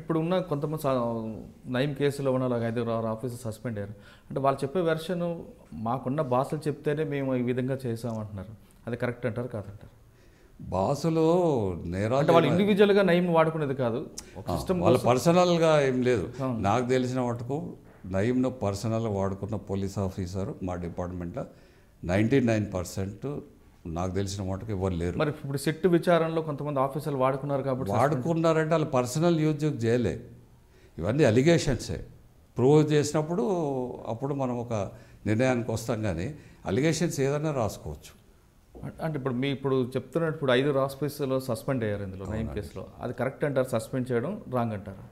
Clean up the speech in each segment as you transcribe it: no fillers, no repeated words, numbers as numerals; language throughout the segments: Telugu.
ఇప్పుడు ఉన్న కొంతమంది నయం కేసులో ఉన్న 5 ఆఫీసర్ సస్పెండ్ అయ్యారు. అంటే వాళ్ళు చెప్పే వెర్షన్ మాకున్న బాసులు చెప్తేనే మేము ఈ విధంగా చేసామంటున్నారు. అది కరెక్ట్ అంటారు కాదంటారు? బాసులు నేరాలు అంటే వాళ్ళు ఇండివిజువల్గా నయం వాడుకునేది కాదు, ఒక సిస్టమ్ వాళ్ళ పర్సనల్గా ఏం లేదు. నాకు తెలిసిన మటుకు నయంను పర్సనల్గా వాడుకున్న పోలీస్ ఆఫీసర్ మా డిపార్ట్మెంట్లో 99% నాకు తెలిసిన మటుకు ఎవరు లేరు. మరి ఇప్పుడు సిట్ విచారణలో కొంతమంది ఆఫీసర్లు వాడుకున్నారు కాబట్టి వాడుకున్నారంటే వాళ్ళు పర్సనల్ యూజ్ చేయలే. ఇవన్నీ అలిగేషన్సే. ప్రూవ్ చేసినప్పుడు అప్పుడు మనం ఒక నిర్ణయానికి వస్తాం. కానీ అలిగేషన్స్ ఏదైనా రాసుకోవచ్చు. అంటే ఇప్పుడు చెప్తున్నట్టు ఇప్పుడు 5 ఆఫీసర్లు సస్పెండ్ అయ్యారు ఇందులో నయం కేసులో. అది కరెక్ట్ అంటారు? సస్పెండ్ చేయడం రాంగ్ అంటారు?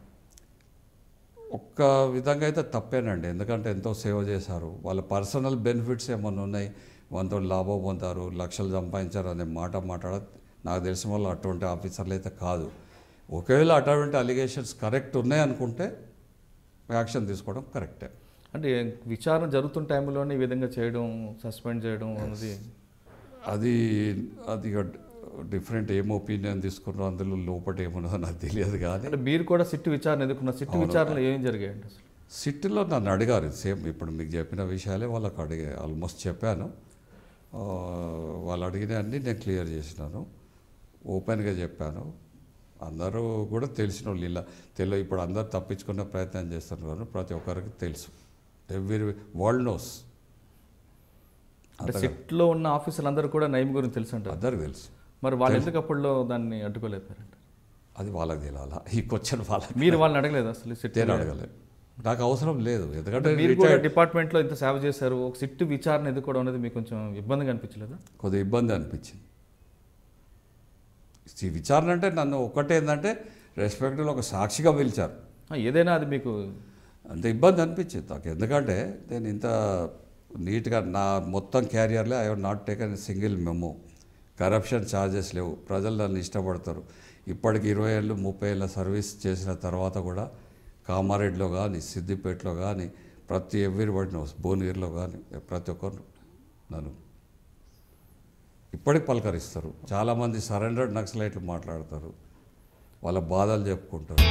ఒక్క విధంగా అయితే తప్పేనండి. ఎందుకంటే ఎంతో సేవ చేశారు. వాళ్ళ పర్సనల్ బెనిఫిట్స్ ఏమన్నా ఉన్నాయి, వాళ్ళతో లాభం పొందారు, లక్షలు సంపాదించారు అనే మాట్లాడదు. నాకు తెలిసిన వాళ్ళు అటువంటి ఆఫీసర్లు అయితే కాదు. ఒకవేళ అటువంటి అలిగేషన్స్ కరెక్ట్ ఉన్నాయనుకుంటే యాక్షన్ తీసుకోవడం కరెక్టే. అంటే విచారణ జరుగుతున్న టైంలోనే ఈ విధంగా చేయడం, సస్పెండ్ చేయడం అనేది అది డిఫరెంట్. ఏం ఒపీనియన్ తీసుకున్నారో అందులో లోపల ఏమున్నదో నాకు తెలియదు. కానీ అంటే మీరు కూడా సిట్ విచారణ ఎదుర్కొన్నారు. సిట్ విచారణలో ఏం జరిగాయండి అసలు? సిట్లో నన్ను అడిగారు సేమ్ ఇప్పుడు మీకు చెప్పిన విషయాలే వాళ్ళకి ఆల్మోస్ట్ చెప్పాను. వాళ్ళు అడిగిన అన్నీ నేను క్లియర్ చేసినాను, ఓపెన్గా చెప్పాను. అందరూ కూడా తెలిసిన వాళ్ళు ఇలా ఇప్పుడు అందరూ తప్పించుకునే ప్రయత్నం చేస్తున్నారు. ప్రతి ఒక్కరికి తెలుసు. Every world knows. అంటే సిట్లో ఉన్న ఆఫీసర్లు అందరూ కూడా నయం గురించి తెలుసు అంటారు? అందరికి తెలుసు. మరి వాళ్ళు ఎందుకు అప్పుడులో దాన్ని అడ్డుకోలేపారంట? అది వాళ్ళకి తెలియాలా? ఈ క్వశ్చన్ వాళ్ళకి. మీరు వాళ్ళని అడగలేదు అసలు? సిట్ అడగలేదు, నాకు అవసరం లేదు. ఎందుకంటే మీరు కూడా డిపార్ట్మెంట్లో ఇంత సేవ చేశారు, ఒక సిట్ విచారణ ఎదుర్కోవడం అనేది మీకు కొంచెం ఇబ్బందిగా అనిపించలేదా? కొద్దిగా ఇబ్బంది అనిపించింది. ఈ విచారణ అంటే నన్ను ఒక్కటే ఏంటంటే రెస్పెక్ట్లో ఒక సాక్షిగా పిలిచారు. ఏదైనా అది మీకు అంత ఇబ్బంది అనిపించింది నాకు. ఎందుకంటే నేను ఇంత నీట్గా నా మొత్తం క్యారియర్లో I have not taken single memo. Corruption charges లేవు. ప్రజలు నన్ను ఇష్టపడతారు. ఇప్పటికి 20 ఏళ్ళు 30 ఏళ్ళ సర్వీస్ చేసిన తర్వాత కూడా కామారెడ్డిలో కానీ, సిద్దిపేటలో కానీ, ప్రతి ఎవ్రీబడి నోస్, భువనగిరిలో కానీ ప్రతి ఒక్కరు నన్ను ఇప్పటికి పలకరిస్తారు. చాలామంది సరెండర్డ్ నక్సలైట్లు మాట్లాడతారు, వాళ్ళ బాధలు చెప్పుకుంటారు.